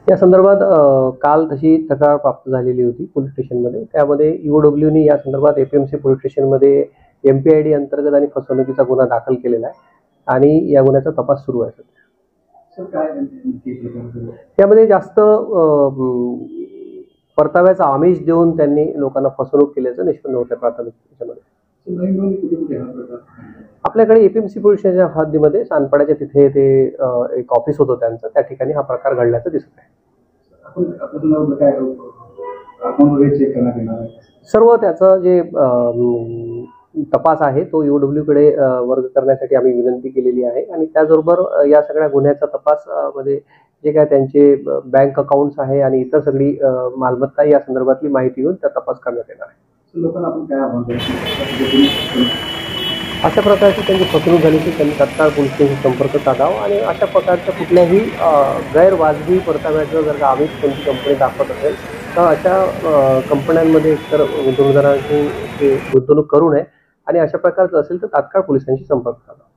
या संदर्भात काल तशी तक्रार प्राप्त झालेली होती पोलीस स्टेशनमध्ये. त्यामध्ये ईओडब्ल्यूनी या संदर्भात एपीएमसी पोलीस स्टेशनमध्ये एमपीआयडी अंतर्गत आणि फसवणुकीचा गुन्हा दाखल केलेला आहे आणि या गुन्ह्याचा तपास सुरू आहे. यामध्ये जास्त परताव्याचा आमिष देऊन त्यांनी लोकांना फसवणूक केल्याचं निष्पन्न होतं प्राथमिक त्याच्यामध्ये. आपल्याकडे एपीएमसी पोलीस स्टेशनच्या हद्दीमध्ये सानपाड्याच्या तिथे ते एक ऑफिस होतं त्यांचं, त्या ठिकाणी हा प्रकार घडल्याचं दिसत आहे. सर्व त्याचं जे तपास आहे तो ईओडब्ल्यूकडे वर्ग करण्यासाठी आम्ही विनंती केलेली आहे आणि त्याचबरोबर या सगळ्या गुन्ह्याचा तपास मध्ये जे काय त्यांचे बँक अकाउंट्स आहे आणि इतर सगळी मालमत्ता या संदर्भातली माहिती घेऊन त्या तपास करण्यात येणार आहे. लोकांना आपण काय आव्हान अशा प्रकारची त्यांची फसवणूक झाली की त्यांनी तात्काळ पोलीस स्टेशन संपर्क साधावा आणि अशा प्रकारच्या कुठल्याही गैरवाजवी परताव्याचं जर का आमिष कोणती कंपनी दाखवत असेल तर अशा कंपन्यांमध्ये एकतर गुंतवणूकदारांची गुंतवणूक करू नये आणि अशा प्रकारचं असेल तर तात्काळ पोलिसांशी संपर्क साधावा.